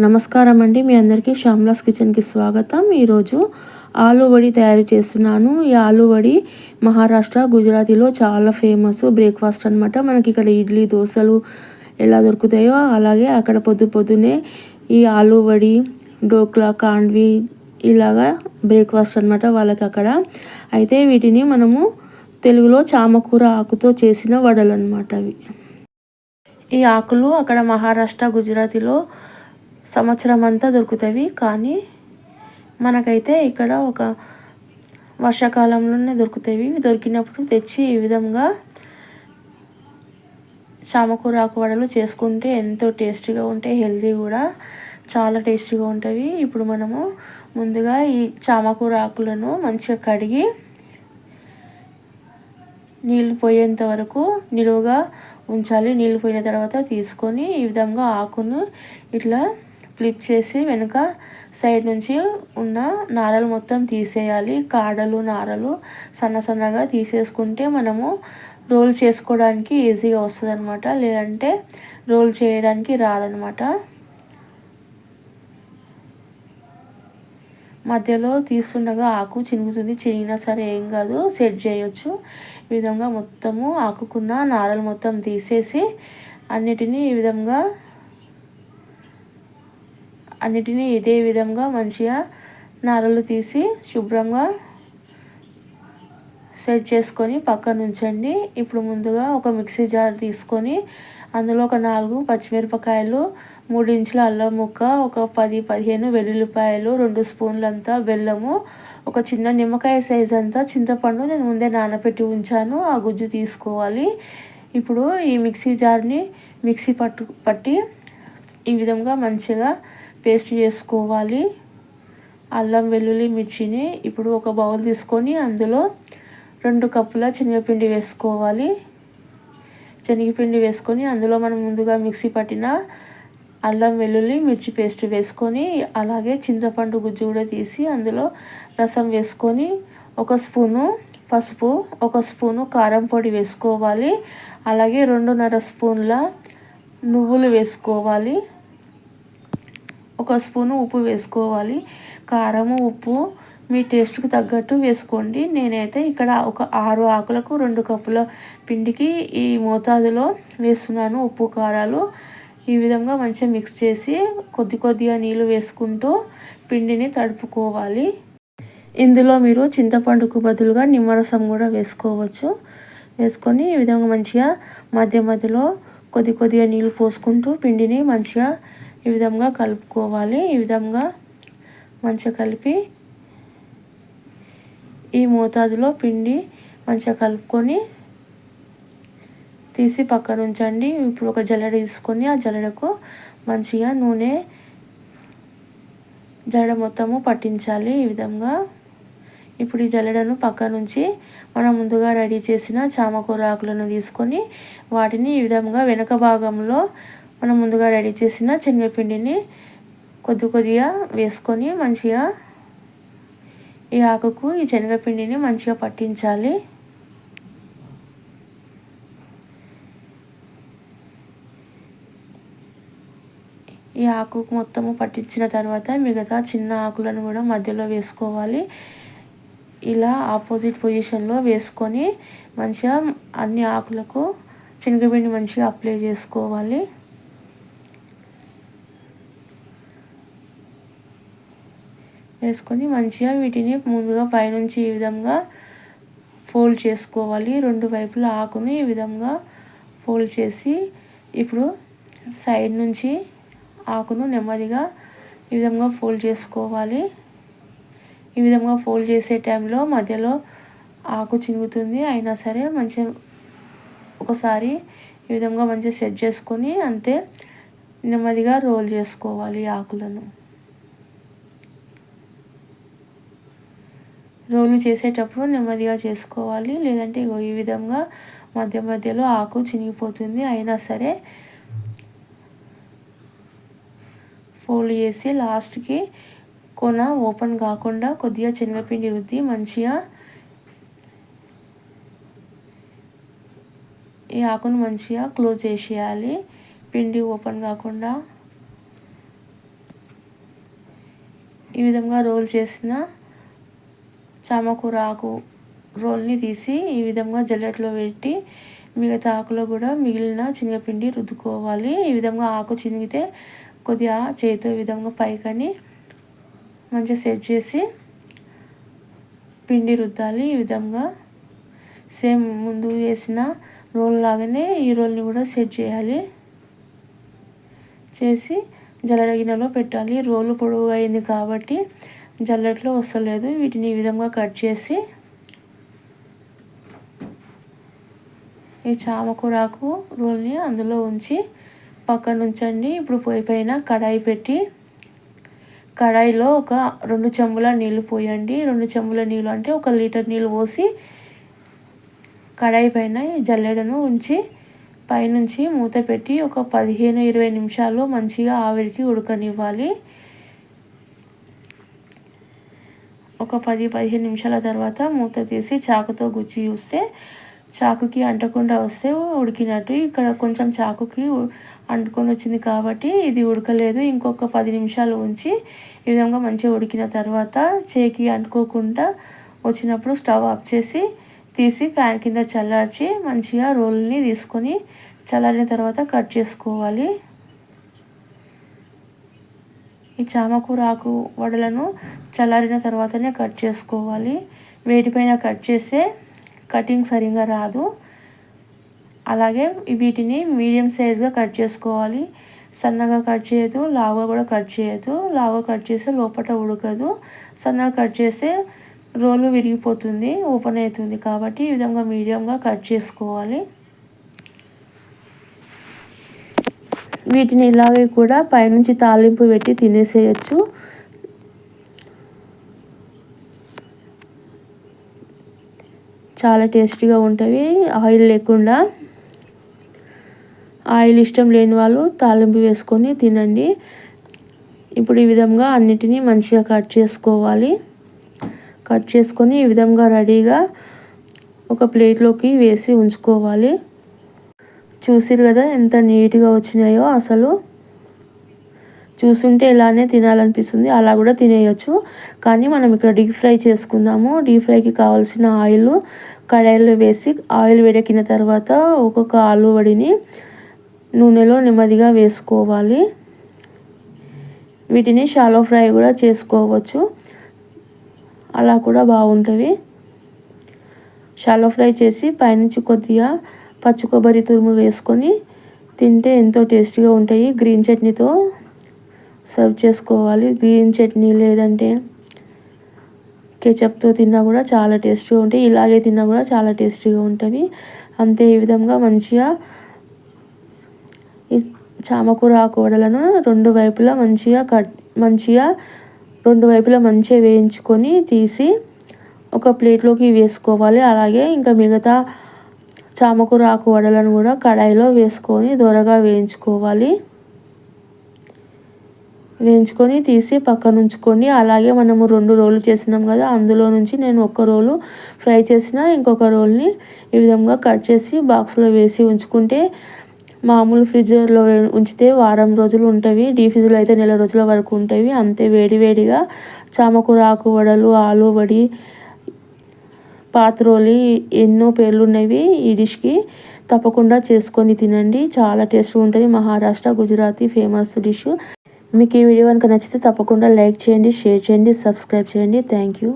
నమస్కారం అండి. మీ అందరికీ శ్యామ్లాస్ కిచెన్కి స్వాగతం. ఈరోజు ఆలూ వడి తయారు చేస్తున్నాను. ఈ ఆలూ వడి మహారాష్ట్ర, గుజరాతీలో చాలా ఫేమస్ బ్రేక్ఫాస్ట్ అనమాట. మనకి ఇక్కడ ఇడ్లీ, దోశలు ఎలా దొరుకుతాయో అలాగే అక్కడ పొద్దునే ఈ ఆలూ వడి, డోక్లా, కాండ్వీ ఇలాగా బ్రేక్ఫాస్ట్ అనమాట వాళ్ళకి అక్కడ. అయితే వీటిని మనము తెలుగులో చామకూర ఆకుతో చేసిన వడలు అనమాట అవి. ఈ ఆకులు అక్కడ మహారాష్ట్ర, గుజరాతీలో సంవత్సరం అంతా దొరుకుతాయి. కానీ మనకైతే ఇక్కడ ఒక వర్షాకాలంలోనే దొరుకుతాయి. దొరికినప్పుడు తెచ్చి ఈ విధంగా చామకూర ఆకు వడలు చేసుకుంటే ఎంతో టేస్టీగా ఉంటాయి. హెల్తీ కూడా చాలా టేస్టీగా ఉంటాయి. ఇప్పుడు మనము ముందుగా ఈ చామకూర ఆకులను మంచిగా కడిగి నీళ్ళు పోయేంత వరకు నిలువుగా ఉంచాలి. నీళ్ళు పోయిన తర్వాత తీసుకొని ఈ విధంగా ఆకును ఇట్లా ఫ్లిప్ చేసి వెనుక సైడ్ నుంచి ఉన్న నారలు మొత్తం తీసేయాలి. కాడలు, నారలు సన్నగా తీసేసుకుంటే మనము రోల్ చేసుకోవడానికి ఈజీగా వస్తుంది అనమాట. లేదంటే రోల్ చేయడానికి రాదనమాట. మధ్యలో తీస్తుండగా ఆకు చినుగుతుంది. చినిగినా సరే ఏం కాదు, సెట్ చేయొచ్చు. ఈ విధంగా మొత్తము ఆకుకున్న నారలు మొత్తం తీసేసి అన్నిటినీ ఇదే విధంగా మంచిగా నారలు తీసి శుభ్రంగా సెట్ చేసుకొని పక్కన ఉంచండి. ఇప్పుడు ముందుగా ఒక మిక్సీ జార్ తీసుకొని అందులో ఒక 4 పచ్చిమిరపకాయలు, 3 ఇంచుల అల్లం ముక్క, ఒక 10-15 వెల్లుల్లిపాయలు, 2 స్పూన్లంతా బెల్లము, ఒక చిన్న నిమ్మకాయ సైజ్ అంతా చింతపండు నేను ముందే నానబెట్టి ఉంచాను. ఆ గుజ్జు తీసుకోవాలి. ఇప్పుడు ఈ మిక్సీ జార్ని పట్టి ఈ విధంగా మంచిగా పేస్ట్ చేసుకోవాలి. అల్లం, వెల్లుల్లి, మిర్చిని ఇప్పుడు ఒక బౌల్ తీసుకొని అందులో 2 కప్పుల శనగపిండి వేసుకోవాలి. శనగపిండి వేసుకొని అందులో మనం ముందుగా మిక్సీ పట్టిన అల్లం, వెల్లుల్లి, మిర్చి పేస్ట్ వేసుకొని అలాగే చింతపండు గుజ్జు కూడా తీసి అందులో రసం వేసుకొని 1 స్పూను పసుపు, 1 స్పూను కారం పొడి వేసుకోవాలి. అలాగే 2.5 స్పూన్ల నువ్వులు వేసుకోవాలి. 1 స్పూను ఉప్పు వేసుకోవాలి. కారము, ఉప్పు మీ టేస్ట్కి తగ్గట్టు వేసుకోండి. నేనైతే ఇక్కడ ఒక 6 ఆకులకు 2 కప్పుల పిండికి ఈ మోతాదులో వేస్తున్నాను ఉప్పు, కారాలు. ఈ విధంగా మంచిగా మిక్స్ చేసి కొద్దిగా నీళ్ళు వేసుకుంటూ పిండిని తడుపుకోవాలి. ఇందులో మీరు చింతపండుకు బదులుగా నిమ్మరసం కూడా వేసుకోవచ్చు. వేసుకొని ఈ విధంగా మంచిగా మధ్యలో కొద్దిగా నీళ్ళు పోసుకుంటూ పిండిని మంచిగా ఈ విధంగా కలుపుకోవాలి. ఈ విధంగా మంచిగా కలిపి ఈ మోతాదులో పిండి మంచిగా కలుపుకొని తీసి పక్కన ఉంచండి. ఇప్పుడు ఒక జల్లెడ తీసుకొని ఆ జల్లెడకు మంచిగా నూనె జల్లెడ మొత్తము పట్టించాలి. ఈ విధంగా ఇప్పుడు ఈ జల్లెడను పక్క నుంచి మనం ముందుగా రెడీ చేసిన చామకూర ఆకులను తీసుకొని వాటిని ఈ విధంగా వెనక భాగంలో మనం ముందుగా రెడీ చేసిన శనగపిండిని కొద్దిగా వేసుకొని మంచిగా ఈ ఆకుకు ఈ శనగపిండిని మంచిగా పట్టించాలి. ఈ ఆకుకు మొత్తము పట్టించిన తర్వాత మిగతా చిన్న ఆకులను కూడా మధ్యలో వేసుకోవాలి. ఇలా ఆపోజిట్ పొజిషన్లో వేసుకొని మంచిగా అన్ని ఆకులకు శనగపిండి మంచిగా అప్లై చేసుకోవాలి. వేసుకొని మంచిగా వీటిని ముందుగా పైనుంచి ఈ విధంగా ఫోల్డ్ చేసుకోవాలి. 2 వైపుల ఆకుని ఈ విధంగా ఫోల్డ్ చేసి ఇప్పుడు సైడ్ నుంచి ఆకును నెమ్మదిగా ఈ విధంగా ఫోల్డ్ చేసుకోవాలి. ఈ విధంగా ఫోల్డ్ చేసే టైంలో మధ్యలో ఆకు చినుగుతుంది. అయినా సరే మంచిగా ఒకసారి ఈ విధంగా మంచిగా సెట్ చేసుకొని అంతే నెమ్మదిగా రోల్ చేసుకోవాలి. ఆకులను రోలు చేసేటప్పుడు నెమ్మదిగా చేసుకోవాలి. లేదంటే ఈ విధంగా మధ్యలో ఆకు చినిగిపోతుంది. అయినా సరే ఫోల్డ్ చేసి లాస్ట్కి కొన ఓపెన్ కాకుండా కొద్దిగా శనగపిండి రుద్ది మంచిగా ఈ ఆకును మంచిగా క్లోజ్ చేసేయాలి. పిండి ఓపెన్ కాకుండా ఈ విధంగా రోల్ చేసిన చామకూర ఆకు రోల్ని తీసి ఈ విధంగా జల్లెడలో పెట్టి మిగతా ఆకులో కూడా మిగిలిన శనగపిండి రుద్దుకోవాలి. ఈ విధంగా ఆకు చినిగితే కొద్దిగా చేతితో ఈ విధంగా పైకని మంచిగా సెట్ చేసి పిండి రుద్దాలి. ఈ విధంగా సేమ్ ముందు వేసిన రోల్ లాగానే ఈ రోల్ని కూడా సెట్ చేయాలి. చేసి జల్లెడ గిన్నెలో పెట్టాలి. రోలు పొడవు అయింది కాబట్టి జల్లెడలో వస్తలేదు. వీటిని ఈ విధంగా కట్ చేసి ఈ చామకూరాకు రోల్ని అందులో ఉంచి పక్కన ఉంచండి. ఇప్పుడు పొయ్యి పైన కడాయి పెట్టి కడాయిలో ఒక 2 చెంబుల నీళ్ళు పోయండి. 2 చెంబుల నీళ్ళు అంటే 1 లీటర్ నీళ్ళు పోసి కడాయి పైన జల్లెడను ఉంచి పైనుంచి మూత పెట్టి ఒక 15-20 నిమిషాలు మంచిగా ఆవిరికి ఉడకనివ్వాలి. ఒక 10-15 నిమిషాల తర్వాత మూత తీసి చాకుతో గుచ్చి చూస్తే చాకుకి అంటకుండా వస్తే ఉడికినట్టు. ఇక్కడ కొంచెం చాకుకి అంటుకొని వచ్చింది కాబట్టి ఇది ఉడకలేదు. ఇంకొక 10 నిమిషాలు ఉంచి ఈ విధంగా మంచిగా ఉడికిన తర్వాత చేకి అంటుకోకుండా వచ్చినప్పుడు స్టవ్ ఆఫ్ చేసి తీసి ఫ్యాన్ కింద చల్లార్చి మంచిగా రోల్ని తీసుకొని చల్లారిన తర్వాత కట్ చేసుకోవాలి. ఈ చామకూర ఆకు వడలను చల్లారిన తర్వాతనే కట్ చేసుకోవాలి. వేడిపైన కట్ చేస్తే కటింగ్ సరిగా రాదు. అలాగే వీటిని మీడియం సైజ్గా కట్ చేసుకోవాలి. సన్నగా కట్ చేయదు, లావుగా కూడా కట్ చేయదు. లావుగా కట్ చేస్తే లోపల ఉడకదు. సన్నగా కట్ చేస్తే రోలు విరిగిపోతుంది, ఓపెన్ అవుతుంది. కాబట్టి ఈ విధంగా మీడియంగా కట్ చేసుకోవాలి. వీటిని ఇలాగే కూడా పైనుంచి తాలింపు పెట్టి తినేసేయచ్చు. చాలా టేస్టీగా ఉంటాయి ఆయిల్ లేకుండా. ఆయిల్ ఇష్టం లేని వాళ్ళు తాలింపు వేసుకొని తినండి. ఇప్పుడు ఈ విధంగా అన్నిటినీ మంచిగా కట్ చేసుకోవాలి. కట్ చేసుకొని ఈ విధంగా రెడీగా ఒక ప్లేట్లోకి వేసి ఉంచుకోవాలి. చూసిరు కదా ఎంత నీట్గా వచ్చినాయో. అసలు చూస్తుంటే ఇలానే తినాలనిపిస్తుంది. అలా కూడా తినేయచ్చు. కానీ మనం ఇక్కడ డీప్ ఫ్రై చేసుకుందాము. డీప్ ఫ్రైకి కావాల్సిన ఆయిల్ కడాయిలో వేసి ఆయిల్ వేడెక్కిన తర్వాత ఒక్కొక్క ఆలు వడిని నూనెలో నెమ్మదిగా వేసుకోవాలి. వీటిని షాలో ఫ్రై కూడా చేసుకోవచ్చు. అలా కూడా బాగుంటుంది. షాలో ఫ్రై చేసి పైనుంచి కొద్దిగా పచ్చి కొబ్బరి తురుము వేసుకొని తింటే ఎంతో టేస్టీగా ఉంటాయి. గ్రీన్ చట్నీతో సర్వ్ చేసుకోవాలి. గ్రీన్ చట్నీ లేదంటే కేచప్తో తిన్నా కూడా చాలా టేస్టీగా ఉంటాయి. ఇలాగే తిన్నా కూడా చాలా టేస్టీగా ఉంటుంది. అంతే ఈ విధంగా మంచిగా ఈ చామకూర ఆకు వడలను రెండు వైపులా మంచిగా వేయించుకొని తీసి ఒక ప్లేట్లోకి వేసుకోవాలి. అలాగే ఇంకా మిగతా చామకూర ఆకు వడలను కూడా కడాయిలో వేసుకొని దోరగా వేయించుకొని తీసి పక్కన ఉంచుకొని, అలాగే మనము 2 రోలు చేసినాం కదా, అందులో నుంచి నేను 1 రోలు ఫ్రై చేసిన ఇంకొక రోల్ని ఈ విధంగా కట్ చేసి బాక్స్లో వేసి ఉంచుకుంటే మామూలు ఫ్రిడ్జ్లో ఉంచితే వారం రోజులు ఉంటాయి. డీప్ ఫ్రిడ్జ్లో అయితే నెల రోజుల వరకు ఉంటాయి. అంతే వేడివేడిగా చామకూర ఆకు వడలు, ఆలు వడి, పాత్రోలి ఎన్నో పేర్లు ఉన్నవి ఈ డిష్కి. తప్పకుండా చేసుకొని తినండి. చాలా టేస్ట్గా ఉంటుంది. Maharashtra, Gujarati famous dish. మీకు ఈ వీడియో కనుక నచ్చితే తప్పకుండా లైక్ చేయండి, షేర్ చేయండి, సబ్స్క్రైబ్ చేయండి. Thank you.